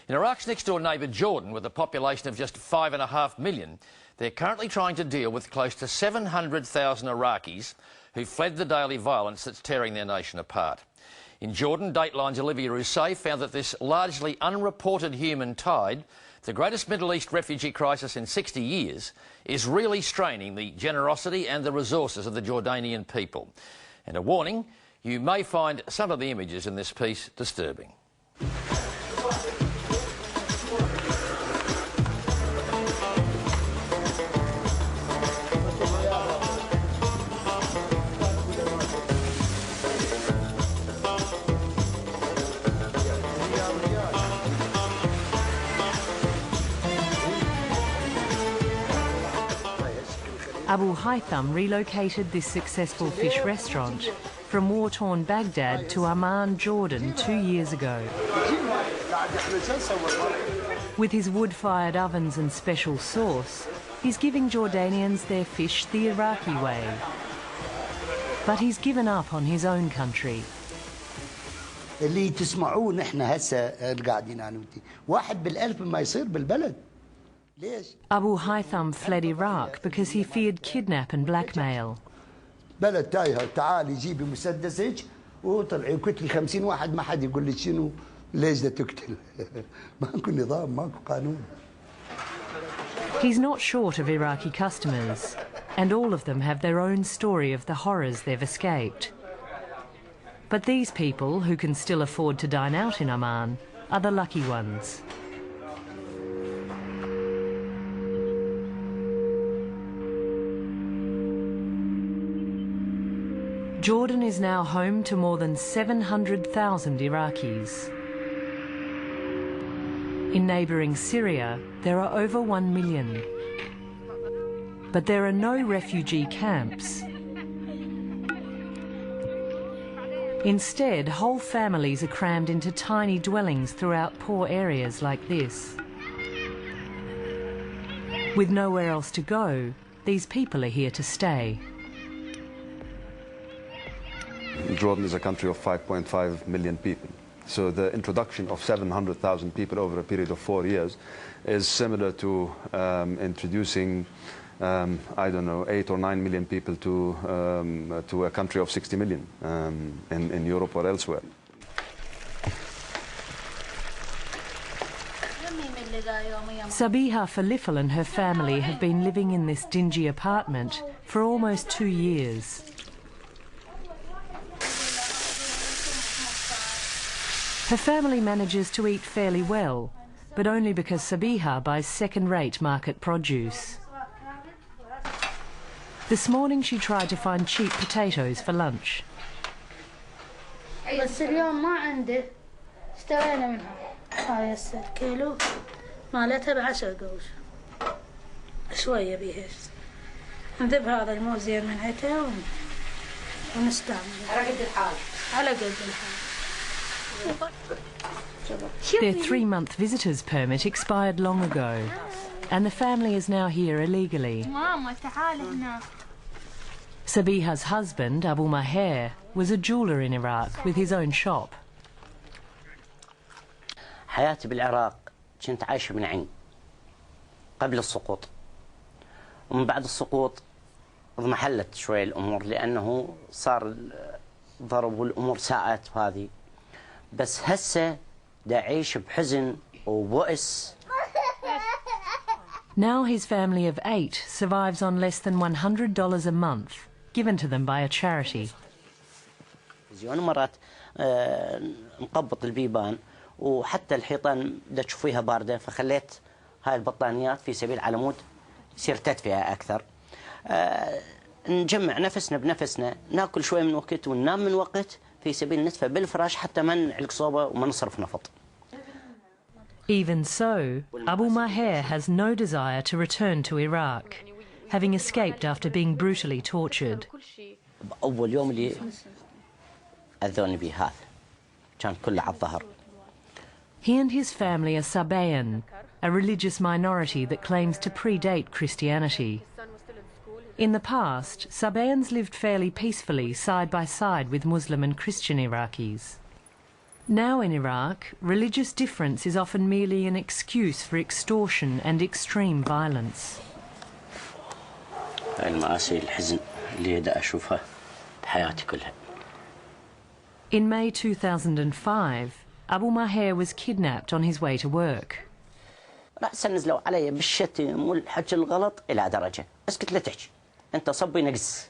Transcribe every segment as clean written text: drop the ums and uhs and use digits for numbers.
In Iraq's next-door neighbour Jordan, with a population of just 5.5 million, they're currently trying to deal with close to 700,000 Iraqis who fled the daily violence that's tearing their nation apart. In Jordan, Dateline's Olivia Rousset found that this largely unreported human tide, the greatest Middle East refugee crisis in 60 years, is really straining the generosity and the resources of the Jordanian people. And a warning, you may find some of the images in this piece disturbing. Abu Haytham relocated this successful fish restaurant from war-torn Baghdad to Amman, Jordan 2 years ago. With his wood-fired ovens and special sauce, he's giving Jordanians their fish the Iraqi way. But he's given up on his own country. اللي تسمعوه نحن هسه قاعدين انا وانتي واحد بالألف ما يصير بالبلد. Abu Haytham fled Iraq because he feared kidnap and blackmail. بلد تايهة تعالي جيبي مسدسك وطلعي قتلي 50 واحد ما حد يقول لك شنو ليش بدها تقتل ماكو نظام ماكو قانون. He's not short of Iraqi customers, and all of them have their own story of the horrors they've escaped. But these people, who can still afford to dine out in Amman, are the lucky ones. Jordan is now home to more than 700,000 Iraqis. In neighbouring Syria, there are over 1 million. But there are no refugee camps. Instead, whole families are crammed into tiny dwellings throughout poor areas like this. With nowhere else to go, these people are here to stay. Jordan is a country of 5.5 million people. So the introduction of 700,000 people over a period of 4 years is similar to introducing, I don't know, 8 or 9 million people to a country of 60 million in Europe or elsewhere. Sabiha Falifel and her family have been living in this dingy apartment for almost 2 years. Her family manages to eat fairly well, but only because Sabiha buys second-rate market produce. This morning she tried to find cheap potatoes for lunch. بس اليوم ما عندي اشترينا منها هاي هسه الكيلو مالتها ب10 قروش شويه بيها نذب هذا المو زين من عتها ونستعمل على قد الحال على قد الحال. Their 3-month visitor's permit expired long ago, and the family is now here illegally. Sabiha's husband, Abu Maher, was a jeweller in Iraq with his own shop. حياتي بالعراق كنت عايشة من عين قبل السقوط، ومن بعد السقوط اضمحلت شوي الأمور لأنه صار ضرب والأمور ساءت وهذه، بس هسه دا أعيش بحزن وبؤس. Now his family of 8 survives on less than $100 a month, given to them by a charity. زيون مرات مقبط البيبان وحتى الحيطان دا تشوفيها باردة، فخليت هاي البطانيات في سبيل على مود يصير تدفئة أكثر. نجمع نفسنا بنفسنا، ناكل شوي من وقت وننام من وقت في سبيل ندفى بالفراش حتى ما نعلق صوبة وما نصرف نفط. Even so, Abu Maher has no desire to return to Iraq, having escaped after being brutally tortured. أول يوم اللي أذوني به هذا كان كله على الظهر. He and his family are Sabaean, a religious minority that claims to predate Christianity. In the past, Sabaeans lived fairly peacefully side by side with Muslim and Christian Iraqis. Now in Iraq, religious difference is often merely an excuse for extortion and extreme violence. هاي المآسي الحزن اللي دا أشوفها بحياتي كلها. In May 2005, Abu Maher was kidnapped on his way to work. رأسا نزلوا علي بالشتم والحكي الغلط إلى درجة اسكت لا تحكي، أنت صبي نقص،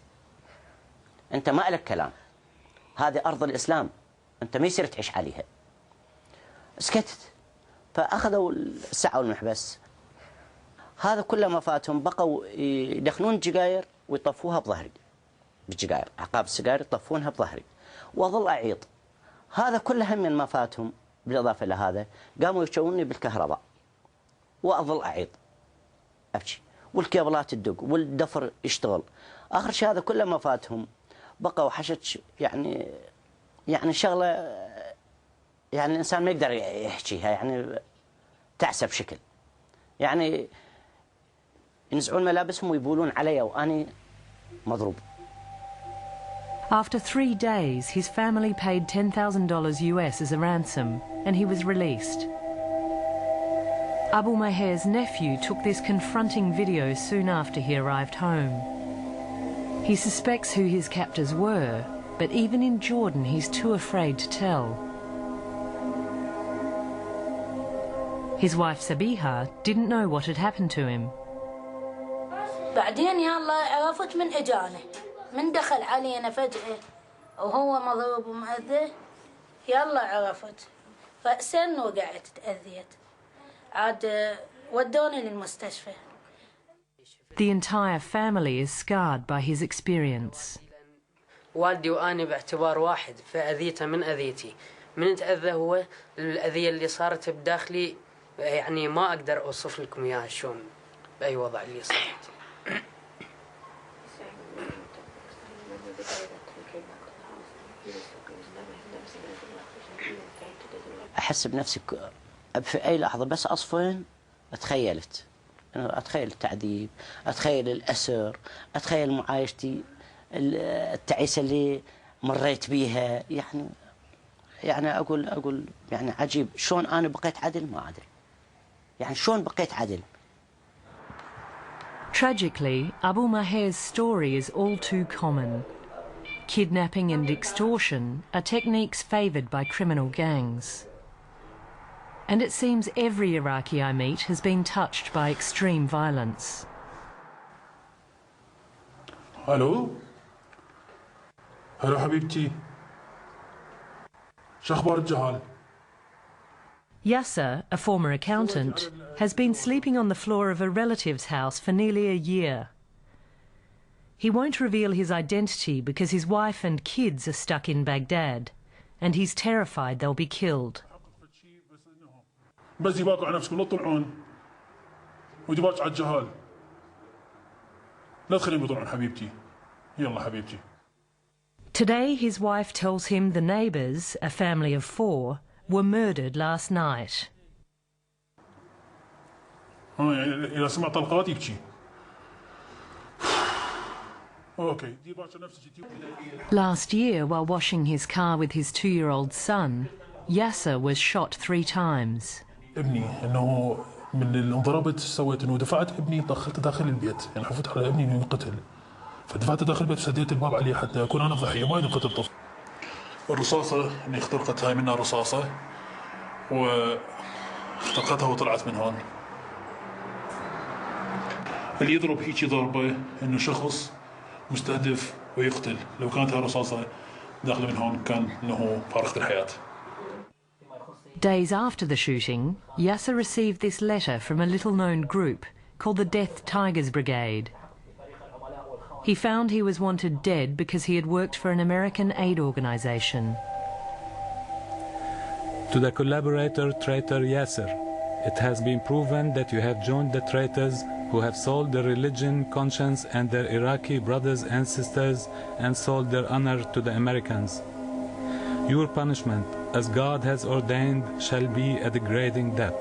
أنت ما لك كلام، هذه أرض الإسلام، أنت ما يصير تعيش عليها. سكتت، فأخذوا الساعة والمحبس. هذا كله ما فاتهم، بقوا يدخنون الجقاير ويطفوها بظهري بالجقاير، عقاب السجاير يطفونها بظهري وأظل أعيط. هذا كله هم من ما فاتهم. بالإضافة إلى هذا قاموا يشوني بالكهرباء وأظل أعيط أبكي، والكيبلات تدق والدفر يشتغل. آخر شيء هذا كله ما فاتهم، بقوا حشت يعني شغلة يعني الإنسان ما يقدر يحكيها، يعني تعسى بشكل، يعني ينزعون ملابسهم ويبولون علي وأني مضروب. After 3 days, his family paid $10,000 US as a ransom and he was released. Abu Maher's nephew took this confronting video soon after he arrived home. He suspects who his captors were, but even in Jordan he's too afraid to tell. His wife Sabiha didn't know what had happened to him. بعدين يلا عرفت من اجانه، من دخل علينا فجأة وهو مضروب ومأذي، يلا عرفت، فأسن وقعت تأذيت، عاد ودوني للمستشفى. The entire family is scarred by his experience. والدي وأنا باعتبار واحد، فأذيته من أذيتي، من تأذى هو الأذية اللي صارت بداخلي، يعني ما أقدر أوصف لكم إياها شلون بأي وضع اللي صارت. أحس بنفسي في أي لحظة بس أصفن أتخيل التعذيب، أتخيل الأسر، أتخيل معايشتي التعيسة اللي مريت بيها. يعني أقول يعني عجيب شلون أنا بقيت عدل، ما أدري يعني شلون بقيت عدل. Tragically, Abu Maher's story is all too common. Kidnapping and extortion are techniques favoured by criminal gangs. And it seems every Iraqi I meet has been touched by extreme violence. الو حبيبتي، شو اخبار الجهال؟ Yasser, a former accountant, has been sleeping on the floor of a relative's house for nearly a year. He won't reveal his identity because his wife and kids are stuck in Baghdad, and he's terrified they'll be killed. بس يباكوا على نفسكم، لا تطلعون ويباكوا على الجهال، لا تخليهم يطلعون حبيبتي، يلا حبيبتي. Today his wife tells him the neighbours, a family of 4, were murdered last night. يعني إذا سمع طلقات يبكي. Okay. Last year, while washing his car with his 2-year-old son, Yasser was shot 3 times. ابني انه من اللي انضربت سويت انه دفعت ابني دخلت داخل البيت، يعني حفظت على ابني انه ينقتل، فدفعت داخل البيت وسديت الباب عليه حتى اكون انا ضحيه ما ينقتل طفل. الرصاصه اللي اخترقت هاي منها رصاصه واخترقتها وطلعت من هون. اللي يضرب هيك ضربه انه شخص مستهدف ويقتل، لو كانت هاي الرصاصه داخله من هون كان انه فارقه الحياه. Days after the shooting, Yasser received this letter from a little-known group called the Death Tigers Brigade. He found he was wanted dead because he had worked for an American aid organisation. To the collaborator traitor Yasser, it has been proven that you have joined the traitors who have sold their religion, conscience and their Iraqi brothers and sisters and sold their honor to the Americans. Your punishment, as God has ordained, shall be a degrading death.